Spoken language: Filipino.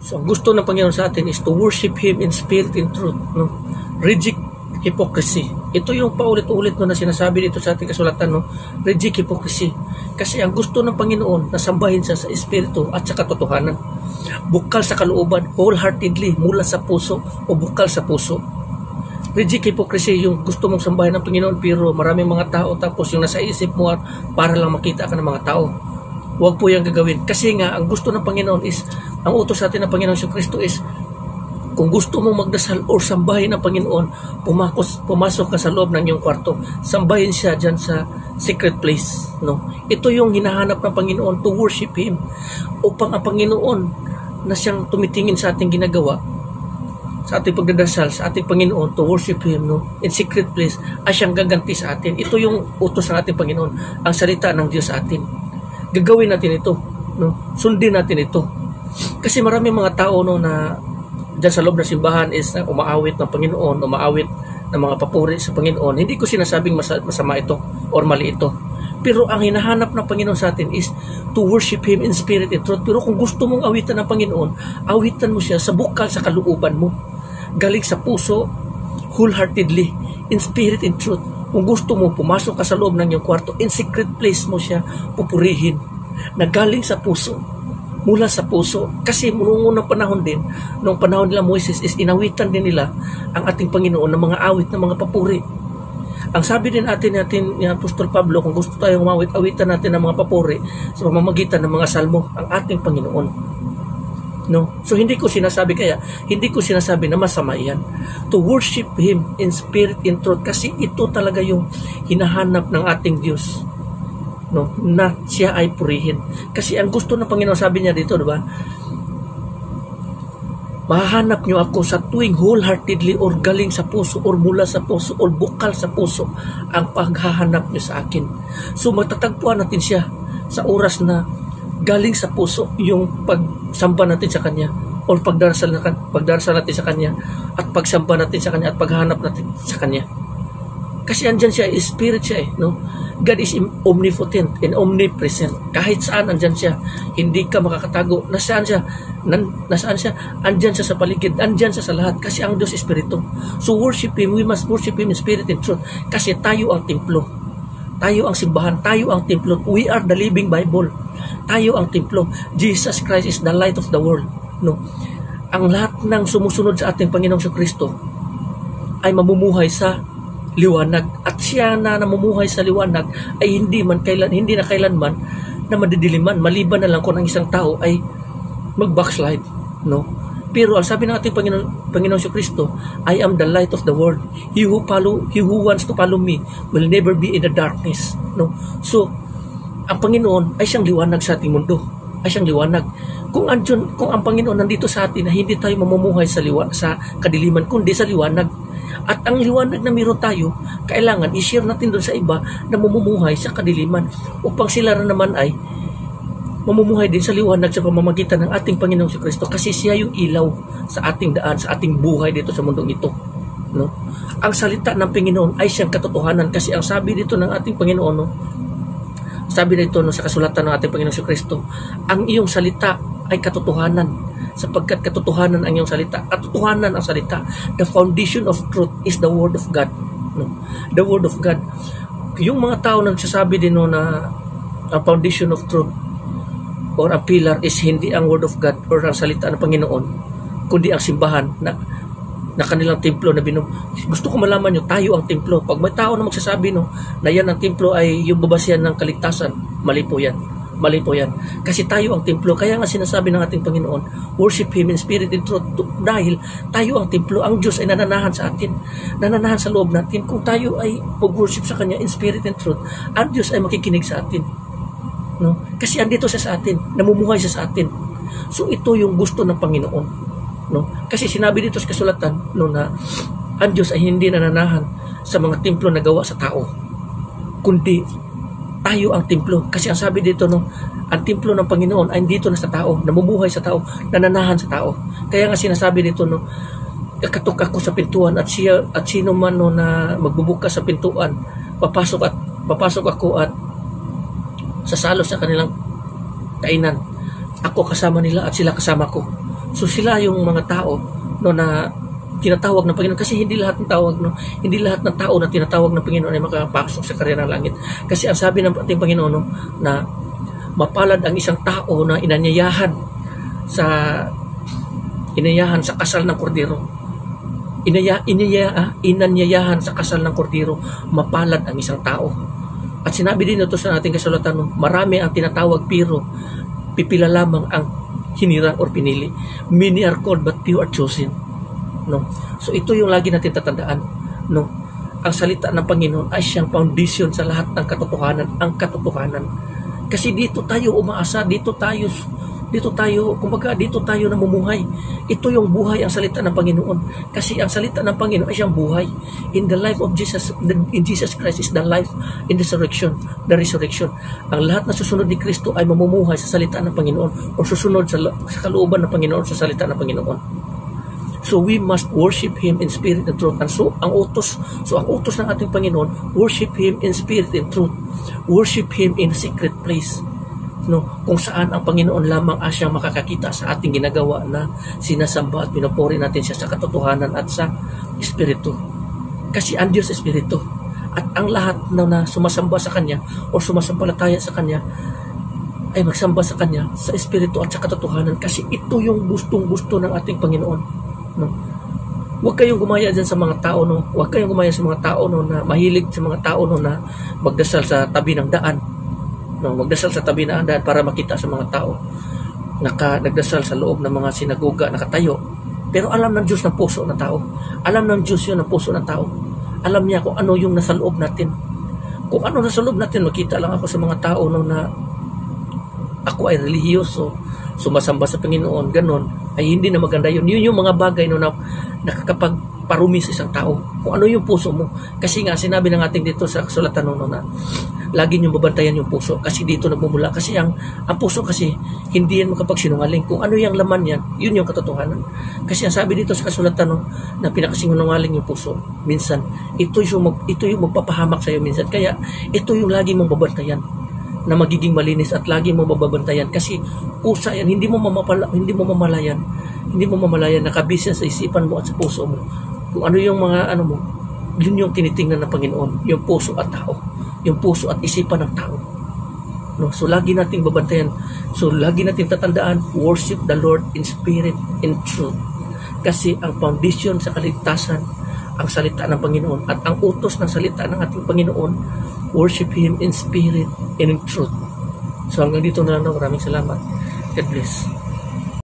So, ang gusto ng Panginoon sa atin is to worship Him in spirit and truth. No? Reject hypocrisy. Ito yung paulit-ulit na sinasabi dito sa ating kasulatan. No? Reject hypocrisy. Kasi ang gusto ng Panginoon na sambahin siya sa espiritu at sa katotohanan. Bukal sa kalooban, wholeheartedly, mula sa puso o bukal sa puso. Reject hypocrisy, yung gusto mong sambahin ng Panginoon pero maraming mga tao tapos yung nasa isip mo para lang makita ka ng mga tao. Huwag po yung gagawin. Kasi nga, ang gusto ng Panginoon is, ang utos sa atin ng Panginoon si Kristo is, kung gusto mong magdasal o sambahin ng Panginoon, pumasok ka sa loob ng iyong kwarto. Sambahin siya dyan sa secret place. No? Ito yung hinahanap ng Panginoon to worship Him. Upang ang Panginoon na siyang tumitingin sa ating ginagawa, sa ating pagdadasal, sa ating Panginoon, to worship Him, no? In secret place, ay siyang gaganti sa atin. Ito yung utos ng ating Panginoon, ang salita ng Diyos sa atin. Gagawin natin ito, no? Sundin natin ito. Kasi maraming mga tao, no, na dyan sa loob ng simbahan is na umaawit ng Panginoon, umaawit ng mga papuri sa Panginoon. Hindi ko sinasabing masama ito or mali ito. Pero ang hinahanap ng Panginoon sa atin is to worship Him in spirit and truth. Pero kung gusto mong awitan ng Panginoon, awitan mo siya sa bukal sa kalooban mo. Galing sa puso, wholeheartedly, in spirit and truth. Kung gusto mo, pumasok ka sa loob ng iyong kwarto, in secret place mo siya pupurihin. Na galing sa puso, mula sa puso. Kasi noong unang panahon din, noong panahon nila Moises, is inawitan din nila ang ating Panginoon ng mga awit, ng mga papuri. Ang sabi din natin ni Apostol Pablo, kung gusto tayong umawit, awitan natin ng mga papuri sa pamamagitan ng mga salmo, ang ating Panginoon. No? So hindi ko sinasabi na masama yan. To worship Him in spirit and truth, kasi ito talaga yung hinahanap ng ating Diyos. No? Na siya ay purihin. Kasi ang gusto ng Panginoon, sabi niya dito, diba? Mahahanap niyo ako sa tuwing wholeheartedly or galing sa puso or mula sa puso or bukal sa puso ang paghahanap niyo sa akin. So matatagpuan natin siya sa oras na galing sa puso yung pagsamba natin sa Kanya o pagdarasal natin sa Kanya at pagsamba natin sa Kanya at paghanap natin sa Kanya. Kasi andyan siya, spirit siya no? God is omnipotent and omnipresent. Kahit saan andyan siya, hindi ka makakatago. Nasaan siya? Andyan siya sa paligid, andyan siya sa lahat kasi ang Diyos Espiritu. So worship Him, we must worship Him in spirit and truth kasi tayo ang templo. Tayo ang simbahan, tayo ang templo. We are the living Bible. Tayo ang templo. Jesus Christ is the light of the world. No? Ang lahat ng sumusunod sa ating Panginoong Kristo ay mamumuhay sa liwanag. At siya na namumuhay sa liwanag ay hindi na kailanman na madidiliman. Maliban na lang kung ang isang tao ay mag-backslide. No? Pero ang sabi ng ating Panginoong Kristo, I am the light of the world. He who wants to follow me will never be in the darkness. No? So, ang Panginoon ay siyang liwanag sa ating mundo. Ay siyang liwanag. Kung ang Panginoon nandito sa atin na hindi tayo mamumuhay sa kadiliman, kundi sa liwanag. At ang liwanag na meron tayo, kailangan i-share natin doon sa iba na mamumuhay sa kadiliman upang sila naman ay mamumuhay din sa liwanag sa pamamagitan ng ating Panginoong Kristo kasi siya yung ilaw sa ating daan, sa ating buhay dito sa mundong ito. No? Ang salita ng Panginoon ay siyang katotohanan kasi ang sabi dito ng ating Panginoon, no? Sabi dito sa kasulatan ng ating Panginoong Kristo, ang iyong salita ay katotohanan sapagkat katotohanan ang iyong salita. Katotohanan ang salita. The foundation of truth is the Word of God. No? The Word of God. Yung mga tao nagsasabi din na ang foundation of truth or a pillar is hindi ang Word of God or ang salita ng Panginoon, kundi ang simbahan na kanilang templo na gusto ko malaman nyo, tayo ang templo. Pag may tao na magsasabi na yan ang templo ay yung babasihan ng kaligtasan, mali po yan. Mali po yan. Kasi tayo ang templo. Kaya nga sinasabi ng ating Panginoon, worship Him in spirit and truth. Dahil tayo ang templo, ang Diyos ay nananahan sa atin. Nananahan sa loob natin. Kung tayo ay pag-worship sa Kanya in spirit and truth, ang Diyos ay makikinig sa atin. No? Kasi andito siya sa atin, namumuhay siya sa atin. So ito yung gusto ng Panginoon. No? Kasi sinabi dito sa kasulatan na ang Diyos ay hindi nananahan sa mga templo na gawa sa tao, kundi tayo ang templo. Kasi ang sabi dito, ang templo ng Panginoon ay dito na sa tao, namumuhay sa tao, nananahan sa tao. Kaya nga sinasabi dito, kakatok ako sa pintuan at sino man na magbubukas sa pintuan, papasok ako at sasalo sa kanilang kainan. Ako kasama nila at sila kasama ko. So sila yung mga tao no na tinatawag ng Panginoon, kasi hindi lahat ng tao na tinatawag ng Panginoon ay makapasok sa karera ng langit. Kasi ang sabi ng ating Panginoon no, na mapalad ang isang tao na inanyayahan sa kasal ng kordero. Inanyayahan sa kasal ng kordero, mapalad ang isang tao. At sinabi din ito sa ating kasulatan, no, marami ang tinatawag pero pipila lamang ang hinirang or pinili. Many are called but few are chosen. No? So ito yung lagi natin tatandaan. No? Ang salita ng Panginoon ay siyang foundation sa lahat ng katotohanan, ang katotohanan. Kasi dito tayo umaasa, dito tayo namumuhay. Ito yung buhay, ang salita ng Panginoon. Kasi ang salita ng Panginoon ay siyang buhay. In the life of Jesus, in Jesus Christ is the life in the resurrection. Ang lahat na susunod ni Kristo ay mamumuhay sa salita ng Panginoon o susunod sa kalooban ng Panginoon sa salita ng Panginoon. So we must worship Him in spirit and truth. And so ang utos ng ating Panginoon, worship Him in spirit and truth. Worship Him in secret place. No, kung saan ang Panginoon lamang siyang makakakita sa ating ginagawa na sinasamba at pinupuri natin siya sa katotohanan at sa Espiritu. Kasi ang Diyos Espiritu. At ang lahat na sumasamba sa Kanya o sumasampalataya sa Kanya ay magsamba sa Kanya sa Espiritu at sa katotohanan, kasi ito yung gustong-gusto ng ating Panginoon. No? Huwag kayong gumaya dyan sa mga tao, no? Huwag kayong gumaya sa mga tao, no, na mahilig sa mga tao, no, na magdasal sa tabi ng daan. No, magdasal sa tabi ng daan para makita sa mga tao. Nagdasal sa loob ng mga sinagoga, nakatayo. Pero alam ng Diyos ng puso ng tao. Alam ng Diyos yun ng puso ng tao. Alam niya kung ano yung nasa loob natin. Kung ano nasa loob natin, makita lang ako sa mga tao, no, na ako ay relihiyoso, sumasamba sa Panginoon, ganon, ay hindi na maganda yun. Yun yung mga bagay no, na nakakapagparumi sa isang tao. Kung ano yung puso mo. Kasi nga, sinabi ng ating dito sa kasulatan no, na lagi niyong babantayan yung puso. Kasi dito nagmumula. Kasi ang puso kasi, hindi yan makapagsinungaling. Kung ano yung laman yan, yun yung katotohanan. Kasi ang sabi dito sa kasulatan no, na pinakasinungaling yung puso, minsan, ito yung magpapahamak sa iyo minsan. Kaya, ito yung lagi mong babantayan na magiging malinis at lagi mo mababantayan, kasi pusa yan, hindi mo mamalayan nakabisa sa isipan mo at sa puso mo kung ano yung mga mo, yun yung tinitingnan ng Panginoon, yung puso at tao, yung puso at isipan ng tao, no? So lagi nating babantayan, so lagi nating tatandaan, worship the Lord in spirit and truth, kasi ang foundation sa kaligtasan ang salita ng Panginoon, at ang utos ng salita ng ating Panginoon, worship Him in spirit and in truth. So hanggang dito na lang. Maraming salamat. God bless.